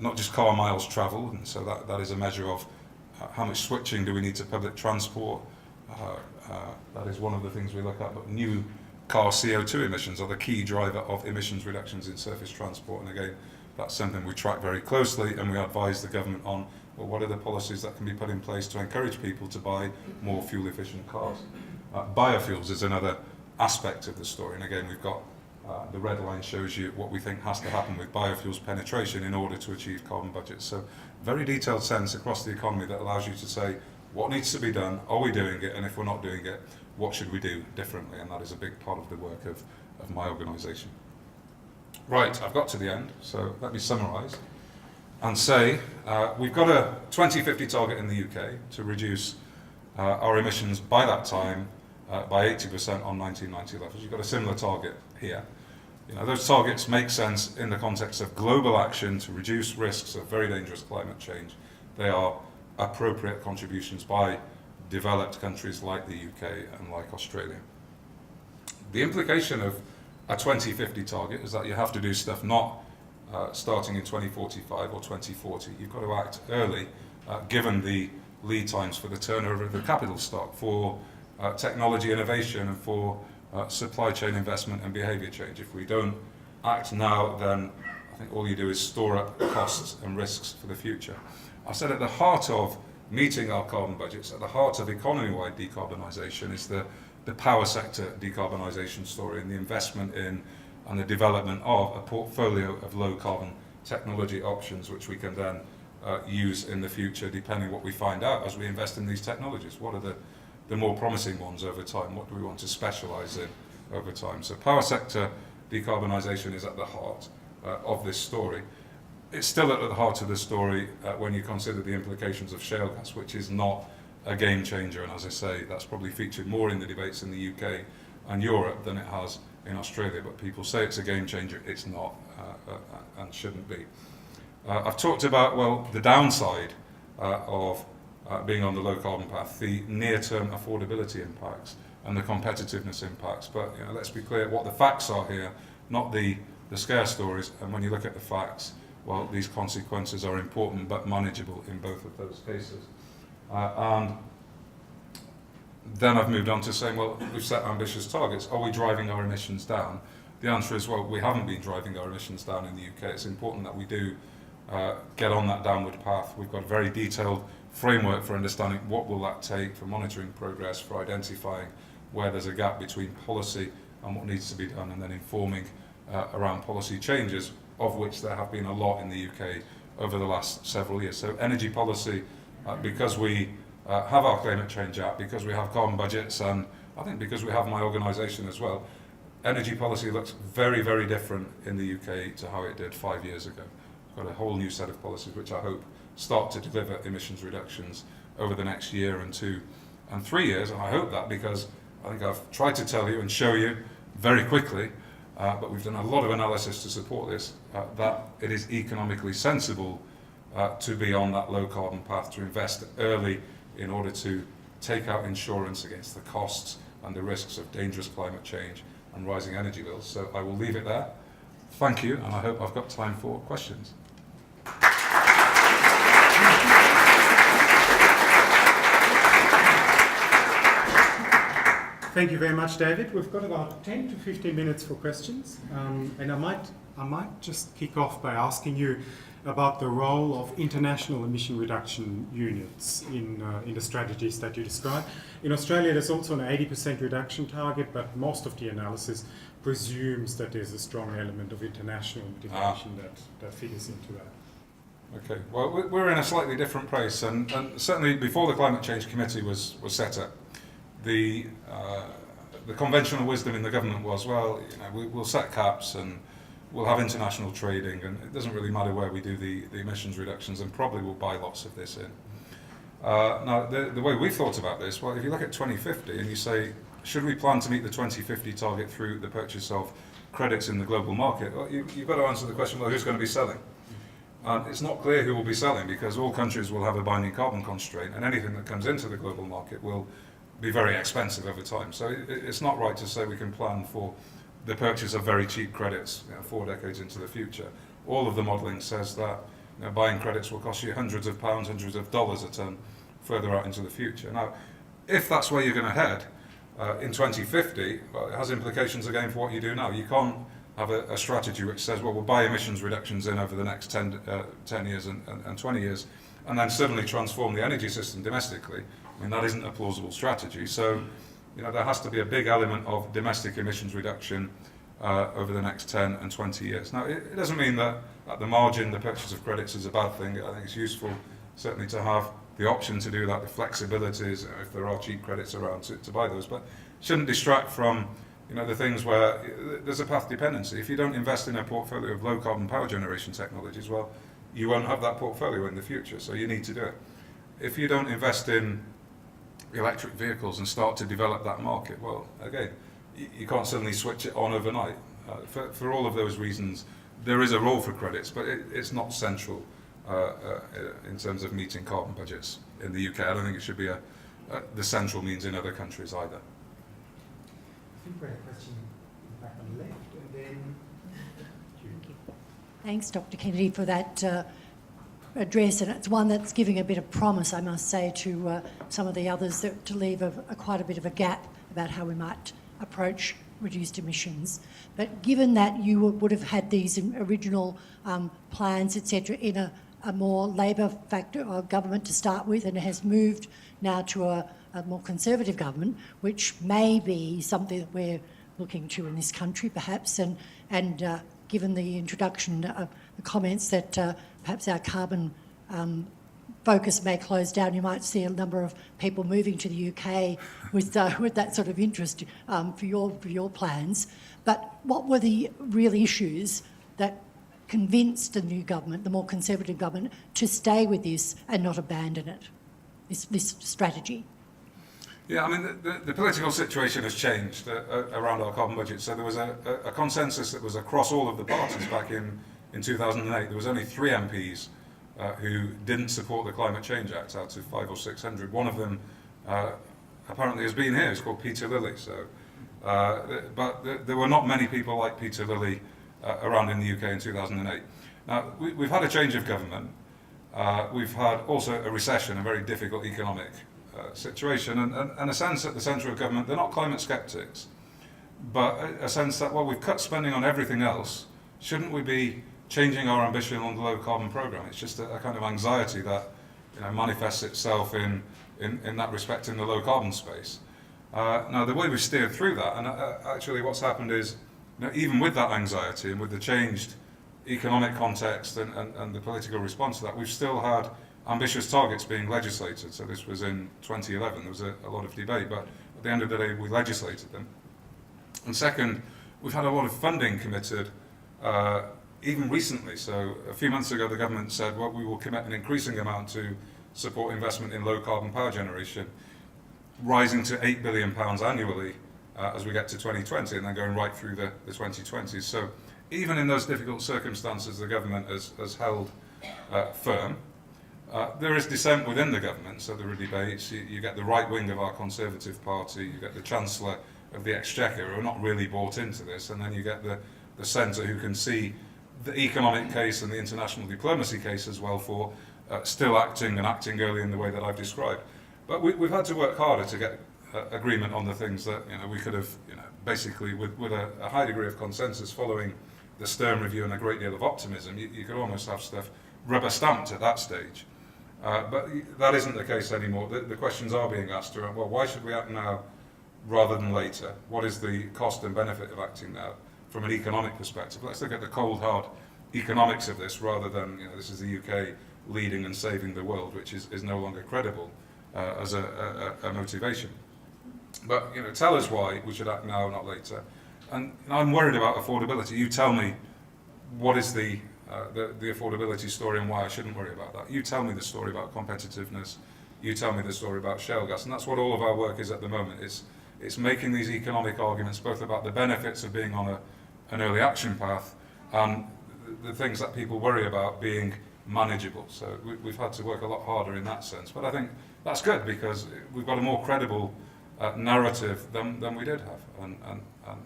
not just car miles travelled, and so that is a measure of how much switching do we need to public transport. That is one of the things we look at, but new car CO2 emissions are the key driver of emissions reductions in surface transport, and again, that's something we track very closely, and we advise the government on, well, what are the policies that can be put in place to encourage people to buy more fuel-efficient cars. Biofuels is another aspect of the story, and again, we've got the red line shows you what we think has to happen with biofuels penetration in order to achieve carbon budgets. So very detailed sense across the economy that allows you to say what needs to be done, are we doing it, and if we're not doing it, what should we do differently? And that is a big part of the work of my organisation. Right, I've got to the end, so let me summarise and say we've got a 2050 target in the UK to reduce our emissions by that time by 80% on 1990 levels. You've got a similar target here. You know, those targets make sense in the context of global action to reduce risks of very dangerous climate change. They are appropriate contributions by developed countries like the UK and like Australia. The implication of a 2050 target is that you have to do stuff not starting in 2045 or 2040. You've got to act early, given the lead times for the turnover of the capital stock, for technology innovation, and for supply chain investment and behaviour change. If we don't act now, then I think all you do is store up costs and risks for the future. I've said at the heart of meeting our carbon budgets, at the heart of economy-wide decarbonisation is the power sector decarbonisation story and the investment in and the development of a portfolio of low carbon technology options which we can then use in the future, depending what we find out as we invest in these technologies. What are the more promising ones over time? What do we want to specialise in over time? So power sector decarbonisation is at the heart of this story. It's still at the heart of the story when you consider the implications of shale gas, which is not a game changer, and as I say, that's probably featured more in the debates in the UK and Europe than it has in Australia, but people say it's a game changer. It's not, and shouldn't be. I've talked about, well, the downside of being on the low carbon path, the near-term affordability impacts and the competitiveness impacts, but let's be clear what the facts are here, not the scare stories, and when you look at the facts, well, these consequences are important but manageable in both of those cases. And then I've moved on to saying, well, we've set ambitious targets. Are we driving our emissions down? The answer is, well, we haven't been driving our emissions down in the UK. It's important that we do get on that downward path. We've got a very detailed framework for understanding what will that take, for monitoring progress, for identifying where there's a gap between policy and what needs to be done, and then informing around policy changes, of which there have been a lot in the UK over the last several years. So energy policy, because we have our Climate Change Act, because we have carbon budgets, and I think because we have my organisation as well, energy policy looks very, very different in the UK to how it did 5 years ago. We've got a whole new set of policies which I hope start to deliver emissions reductions over the next year and 2 and 3 years, and I hope that because I think I've tried to tell you and show you very quickly, but we've done a lot of analysis to support this, that it is economically sensible to be on that low carbon path, to invest early in order to take out insurance against the costs and the risks of dangerous climate change and rising energy bills. So I will leave it there. Thank you, and I hope I've got time for questions. Thank you very much, David. We've got about 10 to 15 minutes for questions, and I might just kick off by asking you about the role of international emission reduction units in the strategies that you described. In Australia, there's also an 80% reduction target, but most of the analysis presumes that there's a strong element of international motivation that figures into that. Okay, well, we're in a slightly different place, and certainly before the Climate Change Committee was set up, the conventional wisdom in the government was, well, we'll set caps and we'll have international trading, and it doesn't really matter where we do the emissions reductions, and probably we'll buy lots of this in. Now, the way we thought about this, well, if you look at 2050 and you say, should we plan to meet the 2050 target through the purchase of credits in the global market, well, you've got to answer the question, well, who's going to be selling? And it's not clear who will be selling, because all countries will have a binding carbon constraint, and anything that comes into the global market will be very expensive over time. So it's not right to say we can plan for the purchase of very cheap credits 4 decades into the future. All of the modelling says that buying credits will cost you hundreds of pounds, hundreds of dollars a tonne further out into the future. Now, if that's where you're going to head in 2050, well, it has implications again for what you do now. You can't have a strategy which says, well, we'll buy emissions reductions in over the next 10 years and 20 years, and then suddenly transform the energy system domestically. I mean, that isn't a plausible strategy. So, there has to be a big element of domestic emissions reduction over the next 10 and 20 years. Now, it doesn't mean that at the margin the purchase of credits is a bad thing. I think it's useful, certainly, to have the option to do that, the flexibilities, if there are cheap credits around, to buy those. But it shouldn't distract from the things where there's a path dependency. If you don't invest in a portfolio of low carbon power generation technologies, well, you won't have that portfolio in the future, so you need to do it. If you don't invest in electric vehicles and start to develop that market, well, again, you can't suddenly switch it on overnight. For all of those reasons, there is a role for credits, but it's not central in terms of meeting carbon budgets in the UK. I don't think it should be the central means in other countries either. I think we have a question back on the left, and then Thanks, Dr. Kennedy, for that address, and it's one that's giving a bit of promise, I must say, to some of the others, to leave quite a bit of a gap about how we might approach reduced emissions. But given that you would have had these original plans, etc., in a more Labor factor or government to start with, and it has moved now to a more Conservative government, which may be something that we're looking to in this country, perhaps, and given the introduction of the comments that perhaps our carbon focus may close down. You might see a number of people moving to the UK with that sort of interest for your plans. But what were the real issues that convinced the new government, the more conservative government, to stay with this and not abandon it, this strategy? Yeah, I mean, the political situation has changed around our carbon budget. So there was a consensus that was across all of the parties back in 2008. There was only 3 MPs who didn't support the Climate Change Act out of 500 or 600. One of them apparently has been here. It's called Peter Lilly. So, but there were not many people like Peter Lilly around in the UK in 2008. Now, we've had a change of government. We've had also a recession, a very difficult economic situation, and a sense at the centre of government, they're not climate skeptics, but a sense that, well, we've cut spending on everything else, shouldn't we be changing our ambition on the low carbon programme? It's just a kind of anxiety that manifests itself in that respect in the low carbon space. Now, the way we've steered through that, and actually what's happened is, even with that anxiety and with the changed economic context and the political response to that, we've still had ambitious targets being legislated. So this was in 2011, there was a lot of debate, but at the end of the day we legislated them. And second, we've had a lot of funding committed even recently. So a few months ago the government said, well, we will commit an increasing amount to support investment in low carbon power generation, rising to £8 billion annually as we get to 2020 and then going right through the 2020s. So even in those difficult circumstances the government has held firm. There is dissent within the government, so there are debates. You get the right wing of our Conservative Party, you get the Chancellor of the Exchequer who are not really bought into this, and then you get the centre who can see the economic case and the international diplomacy case as well for still acting early in the way that I've described. But we've had to work harder to get agreement on the things that we could have, basically with a high degree of consensus following the Stern review and a great deal of optimism, you could almost have stuff rubber stamped at that stage. But that isn't the case anymore. The questions are being asked around, well, why should we act now rather than later? What is the cost and benefit of acting now from an economic perspective? Let's look at the cold, hard economics of this rather than, this is the UK leading and saving the world, which is no longer credible as a motivation. But, tell us why we should act now, not later. And I'm worried about affordability. You tell me what is the affordability story and why I shouldn't worry about that. You tell me the story about competitiveness. You tell me the story about shale gas. And that's what all of our work is at the moment. It's making these economic arguments both about the benefits of being on an early action path and the things that people worry about being manageable. So we've had to work a lot harder in that sense. But I think that's good because we've got a more credible narrative than we did have. And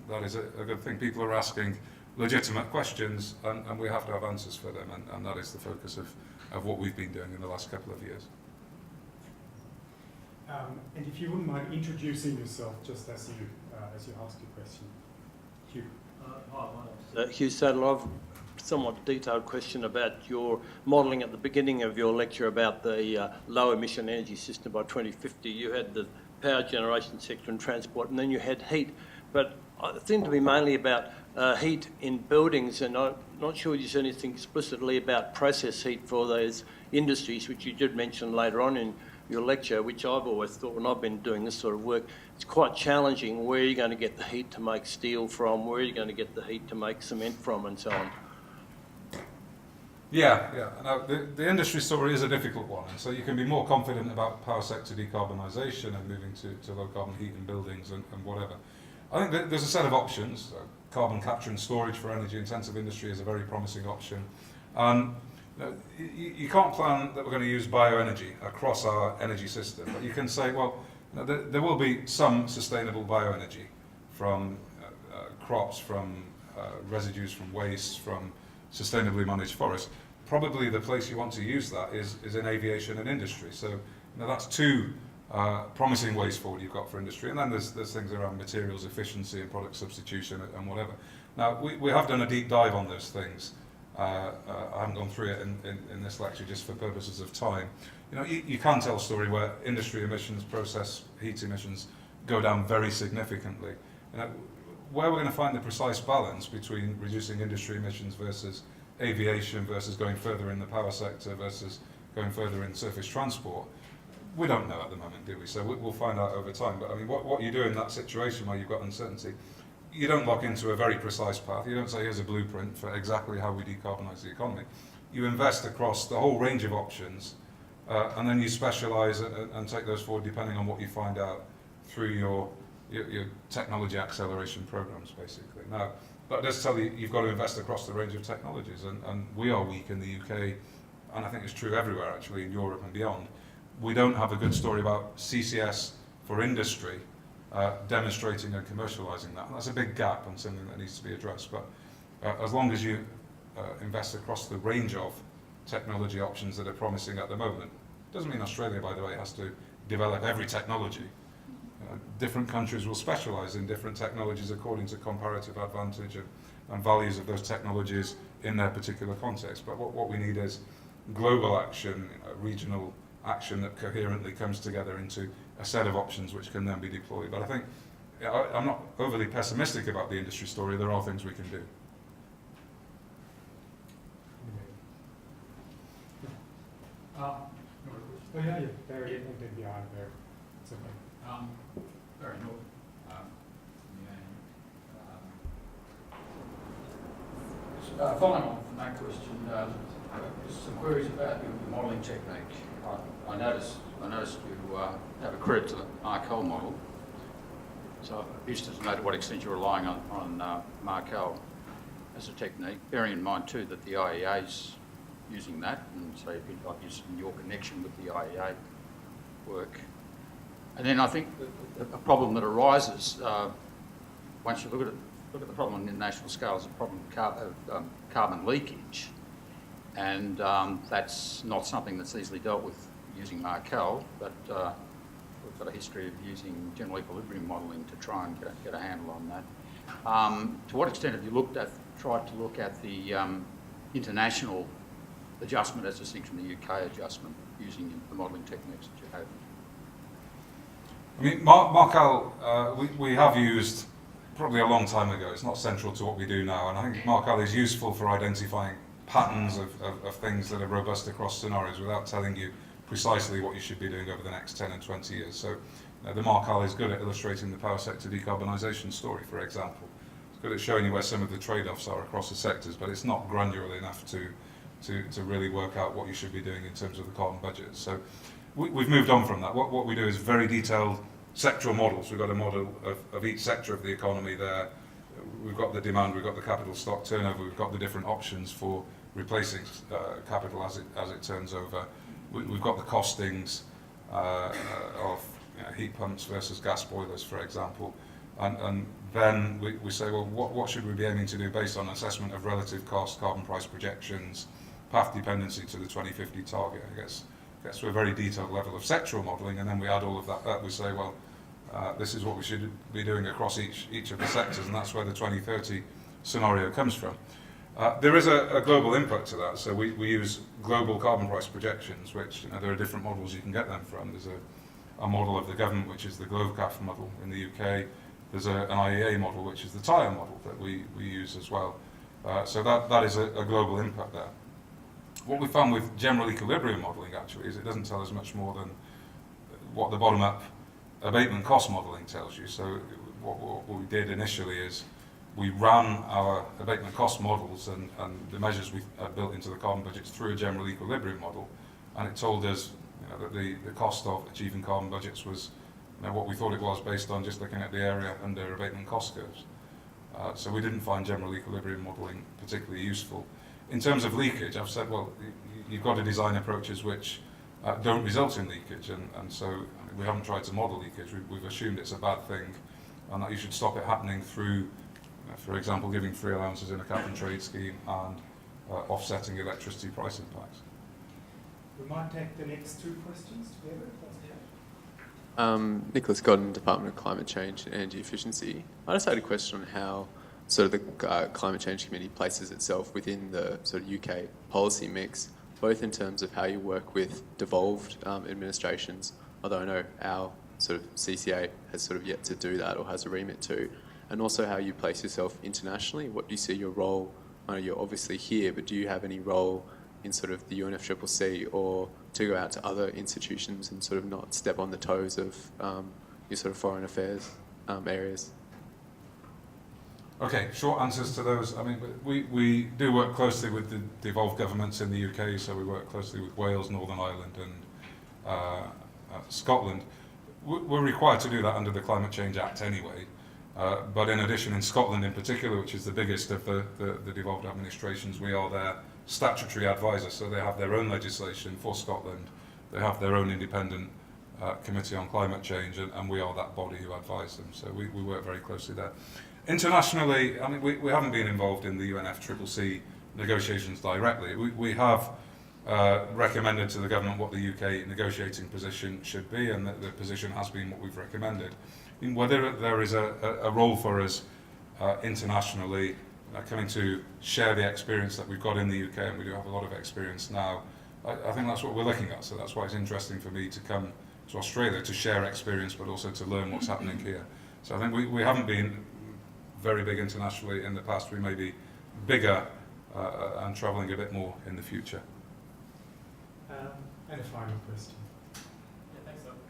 that is a good thing. People are asking legitimate questions and we have to have answers for them, and that is the focus of what we've been doing in the last couple of years. And if you wouldn't mind introducing yourself just as you ask your question. Hugh. Hi, my name's Hugh Sadler. I've a somewhat detailed question about your modelling at the beginning of your lecture about the low emission energy system by 2050. You had the power generation sector and transport, and then you had heat. But it seemed to be mainly about heat in buildings, and I'm not sure you said anything explicitly about process heat for those industries, which you did mention later on in your lecture, which I've always thought when I've been doing this sort of work, it's quite challenging. Where are you going to get the heat to make steel from? Where are you going to get the heat to make cement from, and so on? Yeah. Now, the industry story is a difficult one, and so you can be more confident about power sector decarbonisation and moving to low carbon heat in buildings and whatever. I think that there's a set of options. Carbon capture and storage for energy intensive industry is a very promising option. You can't plan that we're going to use bioenergy across our energy system, but you can say, well, there will be some sustainable bioenergy from crops, from residues from waste, from sustainably managed forests. Probably the place you want to use that is in aviation and industry. So that's two promising ways forward you've got for industry. And then there's things around materials efficiency and product substitution and whatever. Now, we have done a deep dive on those things. I haven't gone through it in this lecture just for purposes of time. You can tell a story where industry emissions, process heat emissions go down very significantly. Where we're going to find the precise balance between reducing industry emissions versus aviation versus going further in the power sector versus going further in surface transport? We don't know at the moment, do we? So we'll find out over time. But I mean, what you do in that situation where you've got uncertainty, you don't lock into a very precise path. You don't say, here's a blueprint for exactly how we decarbonise the economy. You invest across the whole range of options, and then you specialise and take those forward depending on what you find out through your technology acceleration programs, basically. Now, that does tell you you've got to invest across the range of technologies, and we are weak in the UK, and I think it's true everywhere, actually, in Europe and beyond. We don't have a good story about CCS for industry, demonstrating and commercialising that. And that's a big gap and something that needs to be addressed. But as long as you invest across the range of technology options that are promising at the moment, doesn't mean Australia, by the way, has to develop every technology. Different countries will specialise in different technologies according to comparative advantage and values of those technologies in their particular context. But what we need is global action, regional action that coherently comes together into a set of options which can then be deployed. But I think I'm not overly pessimistic about the industry story. There are things we can do. Yeah, Barry, and then behind there. It's okay. Barry North. Following on from that question, some queries about your modelling technique. I noticed you have a credit to the Markel model. So I'm interested to know to what extent you're relying on Markel as a technique, bearing in mind too that the IEA's using that, and so you'd like using your connection with the IEA work. And then I think a problem that arises once you look at the problem on an international scale is a problem of carbon leakage, and that's not something that's easily dealt with using Markel, but we've got a history of using general equilibrium modelling to try and get a handle on that. To what extent have you tried to look at the international adjustment as distinct from the UK adjustment using the modelling techniques that you have? I mean, Markel, we have used probably a long time ago. It's not central to what we do now, and I think Markel is useful for identifying patterns of things that are robust across scenarios without telling you precisely what you should be doing over the next 10 and 20 years. So the Markel is good at illustrating the power sector decarbonisation story, for example. It's good at showing you where some of the trade-offs are across the sectors, but it's not granular enough to really work out what you should be doing in terms of the carbon budget. So we've moved on from that. What we do is very detailed sectoral models. We've got a model of each sector of the economy there. We've got the demand, we've got the capital stock turnover, we've got the different options for replacing capital as it turns over. We've got the costings of heat pumps versus gas boilers, for example. And then we say, well, what should we be aiming to do based on assessment of relative cost, carbon price projections, path dependency to the 2050 target, I guess. Gets to a very detailed level of sectoral modelling, and then we add all of that up. We say, well, this is what we should be doing across each of the sectors, and that's where the 2030 scenario comes from. There is a global input to that, so we use global carbon price projections, which there are different models you can get them from. There's a model of the government, which is the GlobalCAF model in the UK. There's an IEA model, which is the TIRE model that we use as well. So that is a global input there. What we found with general equilibrium modelling, actually, is it doesn't tell us much more than what the bottom-up abatement cost modelling tells you. So what we did initially is we ran our abatement cost models and the measures we built into the carbon budgets through a general equilibrium model, and it told us that the cost of achieving carbon budgets was what we thought it was based on just looking at the area under abatement cost curves. So we didn't find general equilibrium modelling particularly useful. In terms of leakage, I've said, well, you've got to design approaches which don't result in leakage, and so we haven't tried to model leakage. We've assumed it's a bad thing, and that you should stop it happening through, for example, giving free allowances in a cap and trade scheme and offsetting electricity price impacts. We might take the next two questions together. Nicholas Godden, Department of Climate Change and Energy Efficiency. I just had a question on how sort of the Climate Change Committee places itself within the sort of UK policy mix, both in terms of how you work with devolved administrations, although I know our sort of CCA has sort of yet to do that or has a remit to, and also how you place yourself internationally. What do you see your role I know you're obviously here, but do you have any role in sort of the UNFCCC or to go out to other institutions and sort of not step on the toes of your sort of foreign affairs areas? Okay, short answers to those. I mean, we do work closely with the devolved governments in the UK, so we work closely with Wales, Northern Ireland and Scotland. We're required to do that under the Climate Change Act anyway. But in addition, in Scotland in particular, which is the biggest of the devolved administrations, we are their statutory advisor, so they have their own legislation for Scotland. They have their own independent committee on climate change, and we are that body who advise them. So we work very closely there. Internationally, I mean, we haven't been involved in the UNFCCC negotiations directly. We have recommended to the government what the UK negotiating position should be, and the position has been what we've recommended. In whether there is a role for us internationally, coming to share the experience that we've got in the UK, and we do have a lot of experience now, I think that's what we're looking at. So that's why it's interesting for me to come to Australia to share experience, but also to learn what's happening here. So I think we haven't been very big internationally in the past. We may be bigger and travelling a bit more in the future. And a final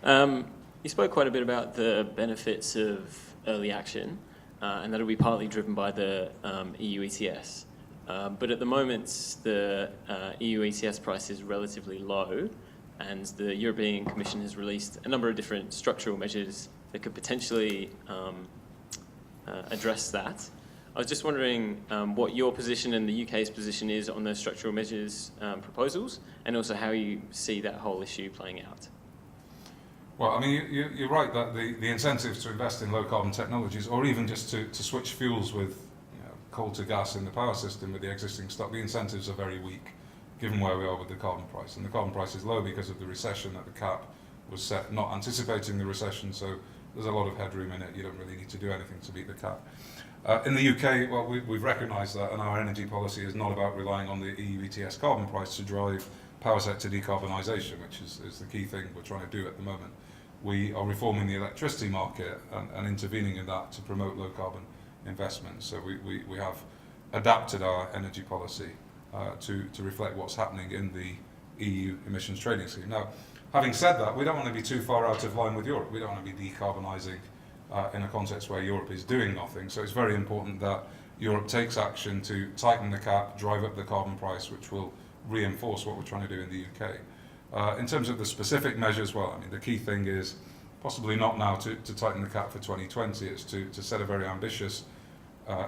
question. You spoke quite a bit about the benefits of early action, and that will be partly driven by the EU ETS. But at the moment, the EU ETS price is relatively low, and the European Commission has released a number of different structural measures that could potentially address that. I was just wondering what your position and the UK's position is on those structural measures proposals, and also how you see that whole issue playing out. Well, I mean, you're right that the incentives to invest in low carbon technologies, or even just to switch fuels with coal to gas in the power system with the existing stock, the incentives are very weak, given where we are with the carbon price. And the carbon price is low because of the recession, that the cap was set not anticipating the recession, so there's a lot of headroom in it. You don't really need to do anything to beat the cap. In the UK, well, we've recognised that, and our energy policy is not about relying on the EU ETS carbon price to drive power sector decarbonisation, which is the key thing we're trying to do at the moment. We are reforming the electricity market and intervening in that to promote low carbon investment. So we have adapted our energy policy to reflect what's happening in the EU emissions trading scheme. Now, having said that, we don't want to be too far out of line with Europe. We don't want to be decarbonising in a context where Europe is doing nothing. So it's very important that Europe takes action to tighten the cap, drive up the carbon price, which will reinforce what we're trying to do in the UK. In terms of the specific measures, well, I mean, the key thing is possibly not now to tighten the cap for 2020. It's to set a very ambitious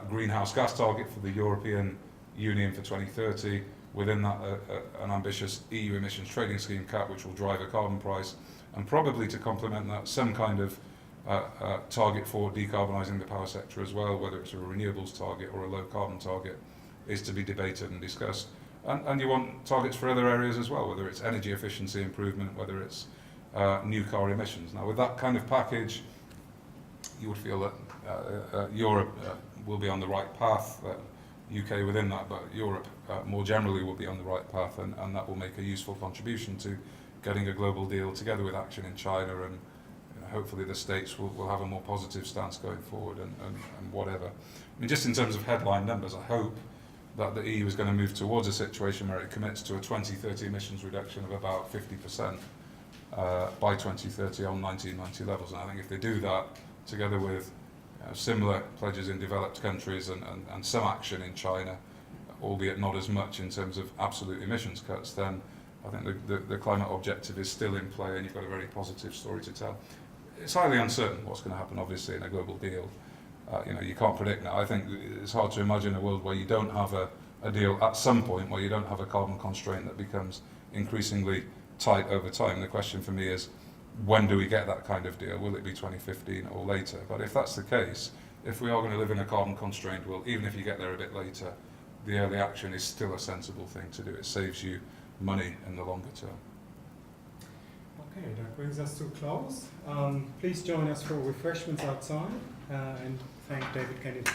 greenhouse gas target for the European Union for 2030. Within that, an ambitious EU emissions trading scheme cap, which will drive a carbon price, and probably to complement that, some kind of target for decarbonising the power sector as well, whether it's a renewables target or a low carbon target, is to be debated and discussed. And you want targets for other areas as well, whether it's energy efficiency improvement, whether it's new car emissions. Now, with that kind of package, you would feel that Europe will be on the right path, UK within that, but Europe more generally will be on the right path, and that will make a useful contribution to getting a global deal together with action in China, and hopefully the States will have a more positive stance going forward, and whatever. I mean, just in terms of headline numbers, I hope that the EU is going to move towards a situation where it commits to a 2030 emissions reduction of about 50% by 2030 on 1990 levels. And I think if they do that, together with similar pledges in developed countries and some action in China, albeit not as much in terms of absolute emissions cuts, then I think the climate objective is still in play, and you've got a very positive story to tell. It's highly uncertain what's going to happen, obviously, in a global deal. You can't predict now. I think it's hard to imagine a world where you don't have a deal at some point, where you don't have a carbon constraint that becomes increasingly tight over time. The question for me is, when do we get that kind of deal? Will it be 2015 or later? But if that's the case, if we are going to live in a carbon constrained world, even if you get there a bit later, the early action is still a sensible thing to do. It saves you money in the longer term. Okay, that brings us to a close. Please join us for refreshments outside, and thank David Kennedy.